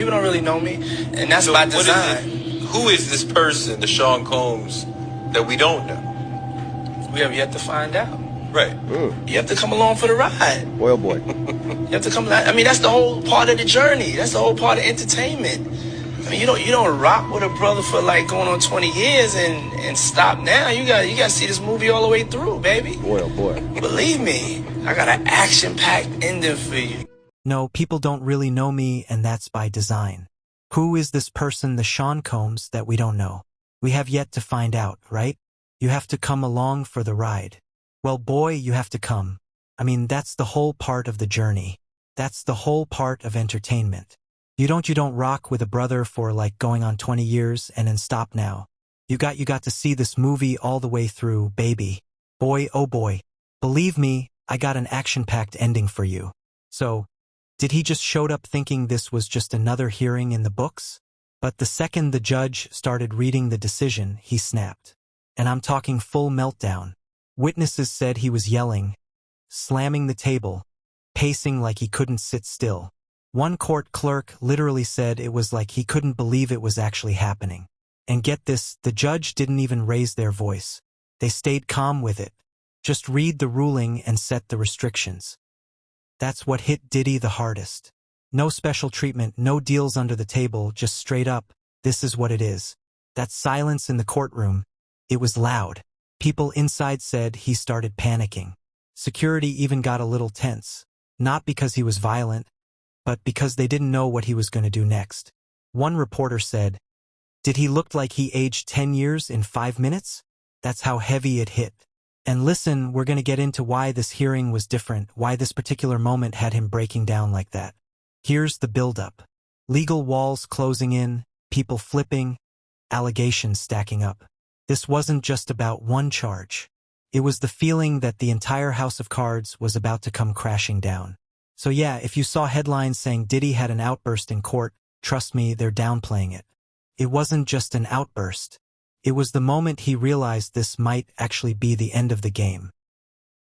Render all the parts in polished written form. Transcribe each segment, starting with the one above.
People don't really know me, and that's by design. Who is this person, the Sean Combs, that we don't know? We have yet to find out. Right. You have to come along for the ride. Well, boy. You have to come. I mean, that's the whole part of the journey. That's the whole part of entertainment. I mean, you don't rock with a brother for like going on 20 years and stop now. You got to see this movie all the way through, baby. Well, boy. Believe me, I got an action-packed ending for you. No, people don't really know me, and that's by design. Who is this person, the Sean Combs, that we don't know? We have yet to find out, right? You have to come along for the ride. Well, boy, you have to come. I mean, that's the whole part of the journey. That's the whole part of entertainment. You don't rock with a brother for like going on 20 years and then stop now. You got to see this movie all the way through, baby. Boy, oh boy. Believe me, I got an action-packed ending for you. So, did he just showed up thinking this was just another hearing in the books? But the second the judge started reading the decision, he snapped. And I'm talking full meltdown. Witnesses said he was yelling, slamming the table, pacing like he couldn't sit still. One court clerk literally said it was like he couldn't believe it was actually happening. And get this, the judge didn't even raise their voice. They stayed calm with it. Just read the ruling and set the restrictions. That's what hit Diddy the hardest. No special treatment, no deals under the table, just straight up, this is what it is. That silence in the courtroom, it was loud. People inside said he started panicking. Security even got a little tense. Not because he was violent, but because they didn't know what he was going to do next. One reporter said, "Did he look like he aged 10 years in 5 minutes?" That's how heavy it hit. And listen, we're going to get into why this hearing was different, why this particular moment had him breaking down like that. Here's the buildup. Legal walls closing in, people flipping, allegations stacking up. This wasn't just about one charge. It was the feeling that the entire house of cards was about to come crashing down. So yeah, if you saw headlines saying Diddy had an outburst in court, trust me, they're downplaying it. It wasn't just an outburst. It was the moment he realized this might actually be the end of the game.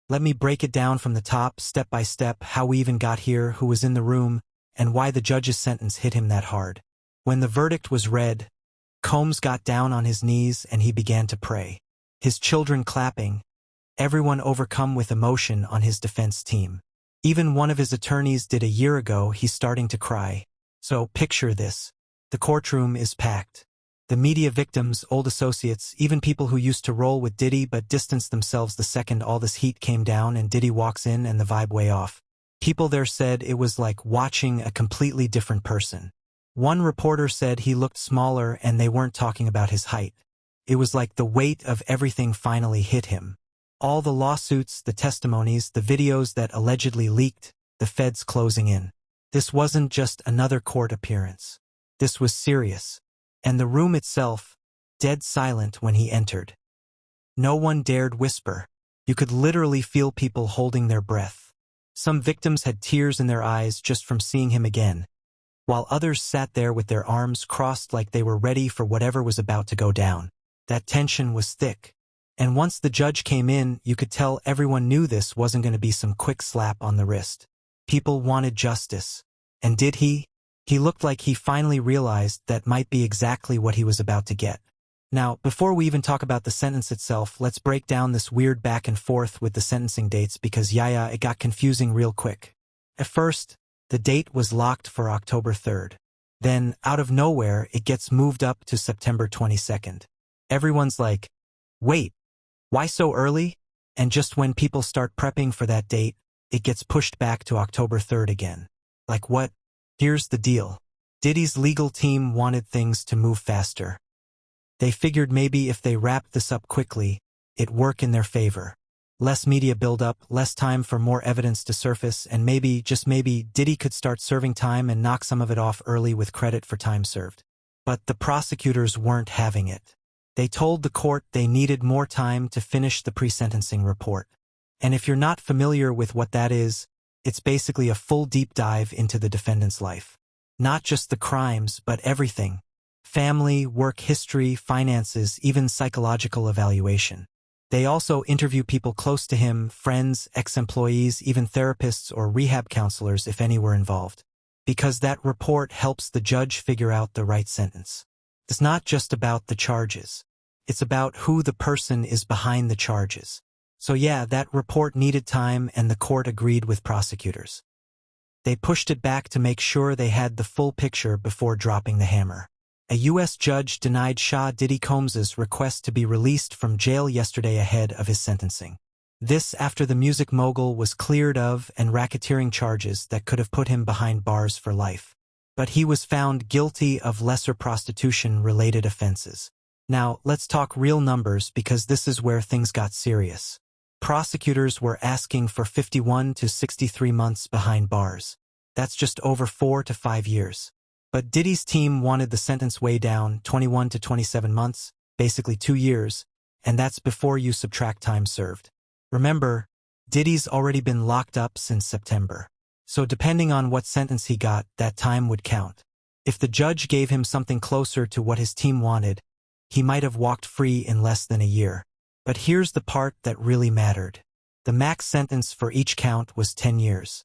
Let me break it down from the top, step by step, how we even got here, who was in the room, and why the judge's sentence hit him that hard. When the verdict was read, Combs got down on his knees and he began to pray. His children clapping, everyone overcome with emotion on his defense team. Even one of his attorneys did a year ago, he's starting to cry. So picture this. The courtroom is packed. The media victims, old associates, even people who used to roll with Diddy but distanced themselves the second all this heat came down and Diddy walks in and the vibe way off. People there said it was like watching a completely different person. One reporter said he looked smaller and they weren't talking about his height. It was like the weight of everything finally hit him. All the lawsuits, the testimonies, the videos that allegedly leaked, the feds closing in. This wasn't just another court appearance. This was serious. And the room itself, dead silent when he entered. No one dared whisper. You could literally feel people holding their breath. Some victims had tears in their eyes just from seeing him again, while others sat there with their arms crossed like they were ready for whatever was about to go down. That tension was thick. And once the judge came in, you could tell everyone knew this wasn't going to be some quick slap on the wrist. People wanted justice. And did he? He looked like he finally realized that might be exactly what he was about to get. Now, before we even talk about the sentence itself, let's break down this weird back and forth with the sentencing dates because it got confusing real quick. At first, the date was locked for October 3rd. Then, out of nowhere, it gets moved up to September 22nd. Everyone's like, wait, why so early? And just when people start prepping for that date, it gets pushed back to October 3rd again. Like what? Here's the deal. Diddy's legal team wanted things to move faster. They figured maybe if they wrapped this up quickly, it'd work in their favor. Less media buildup, less time for more evidence to surface, and maybe, just maybe, Diddy could start serving time and knock some of it off early with credit for time served. But the prosecutors weren't having it. They told the court they needed more time to finish the pre-sentencing report. And if you're not familiar with what that is, it's basically a full deep dive into the defendant's life. Not just the crimes, but everything. Family, work history, finances, even psychological evaluation. They also interview people close to him, friends, ex-employees, even therapists or rehab counselors if any were involved. because that report helps the judge figure out the right sentence. It's not just about the charges. It's about who the person is behind the charges. So yeah, that report needed time and the court agreed with prosecutors. They pushed it back to make sure they had the full picture before dropping the hammer. A U.S. judge denied Shah Diddy Combs's request to be released from jail yesterday ahead of his sentencing. This after the music mogul was cleared of and racketeering charges that could have put him behind bars for life. But he was found guilty of lesser prostitution-related offenses. Now, let's talk real numbers because this is where things got serious. Prosecutors were asking for 51 to 63 months behind bars. That's just over 4 to 5 years. But Diddy's team wanted the sentence way down, 21 to 27 months, basically 2 years, and that's before you subtract time served. Remember, Diddy's already been locked up since September. So depending on what sentence he got, that time would count. If the judge gave him something closer to what his team wanted, he might have walked free in less than a year. But here's the part that really mattered. The max sentence for each count was 10 years.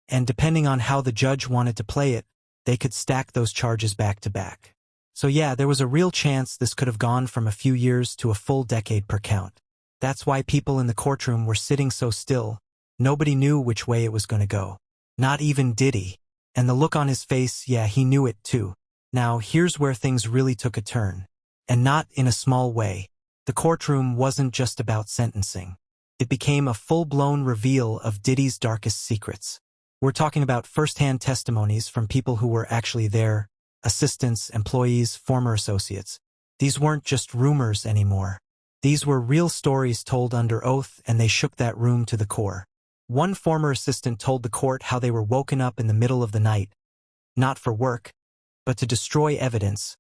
And depending on how the judge wanted to play it, they could stack those charges back to back. So yeah, there was a real chance this could have gone from a few years to a full decade per count. That's why people in the courtroom were sitting so still. Nobody knew which way it was going to go. Not even Diddy. And the look on his face, yeah, he knew it too. Now, here's where things really took a turn. And not in a small way. The courtroom wasn't just about sentencing. It became a full-blown reveal of Diddy's darkest secrets. We're talking about first-hand testimonies from people who were actually there, assistants, employees, former associates. These weren't just rumors anymore. These were real stories told under oath, and they shook that room to the core. One former assistant told the court how they were woken up in the middle of the night, not for work, but to destroy evidence,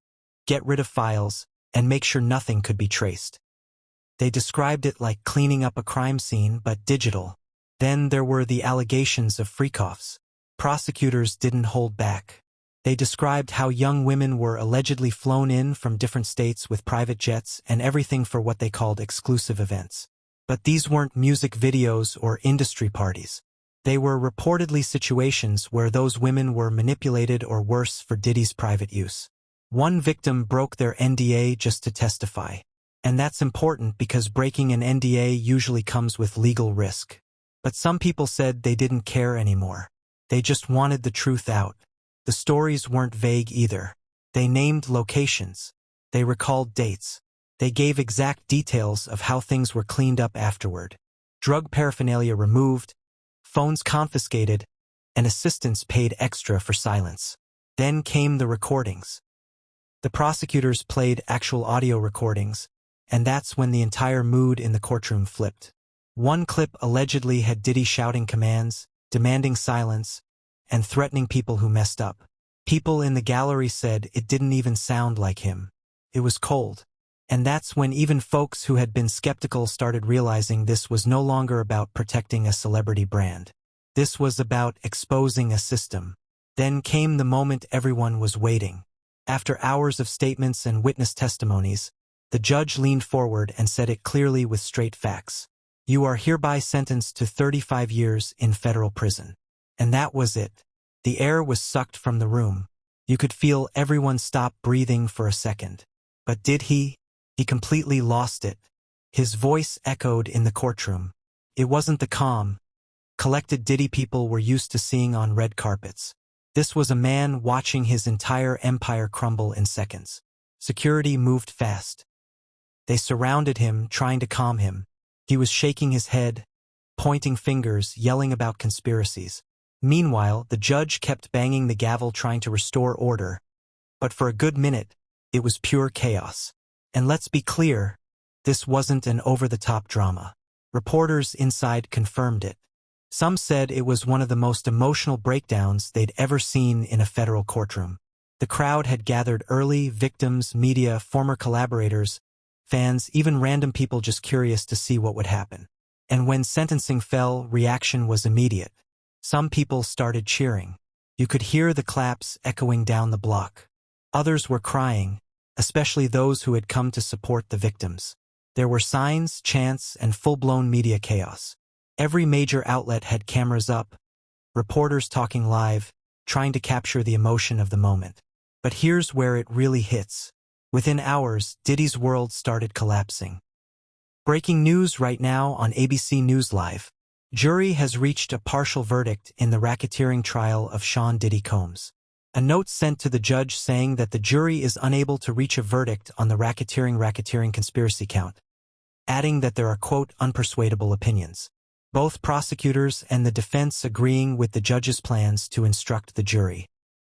get rid of files, and make sure nothing could be traced. They described it like cleaning up a crime scene, but digital. Then there were the allegations of freak-offs. Prosecutors didn't hold back. They described how young women were allegedly flown in from different states with private jets and everything for what they called exclusive events. But these weren't music videos or industry parties. They were reportedly situations where those women were manipulated or worse for Diddy's private use. One victim broke their NDA just to testify. And that's important because breaking an NDA usually comes with legal risk. But some people said they didn't care anymore. They just wanted the truth out. The stories weren't vague either. They named locations. They recalled dates. They gave exact details of how things were cleaned up afterward. Drug paraphernalia removed, phones confiscated, and assistants paid extra for silence. Then came the recordings. The prosecutors played actual audio recordings, and that's when the entire mood in the courtroom flipped. One clip allegedly had Diddy shouting commands, demanding silence, and threatening people who messed up. People in the gallery said it didn't even sound like him. It was cold. And that's when even folks who had been skeptical started realizing this was no longer about protecting a celebrity brand. This was about exposing a system. Then came the moment everyone was waiting. After hours of statements and witness testimonies, the judge leaned forward and said it clearly with straight facts. You are hereby sentenced to 35 years in federal prison. And that was it. The air was sucked from the room. You could feel everyone stop breathing for a second. But did he? He completely lost it. His voice echoed in the courtroom. It wasn't the calm, collected Diddy people were used to seeing on red carpets. This was a man watching his entire empire crumble in seconds. Security moved fast. They surrounded him, trying to calm him. He was shaking his head, pointing fingers, yelling about conspiracies. Meanwhile, the judge kept banging the gavel trying to restore order. But for a good minute, it was pure chaos. And let's be clear, this wasn't an over-the-top drama. Reporters inside confirmed it. Some said it was one of the most emotional breakdowns they'd ever seen in a federal courtroom. The crowd had gathered early, victims, media, former collaborators, fans, even random people just curious to see what would happen. And when sentencing fell, reaction was immediate. Some people started cheering. You could hear the claps echoing down the block. Others were crying, especially those who had come to support the victims. There were signs, chants, and full-blown media chaos. Every major outlet had cameras up, reporters talking live, trying to capture the emotion of the moment. But here's where it really hits. Within hours, Diddy's world started collapsing. Breaking news right now on ABC News Live. Jury has reached a partial verdict in the racketeering trial of Sean Diddy Combs. A note sent to the judge saying that the jury is unable to reach a verdict on the racketeering conspiracy count, adding that there are, quote, unpersuadable opinions. Both prosecutors and the defense agreeing with the judge's plans to instruct the jury.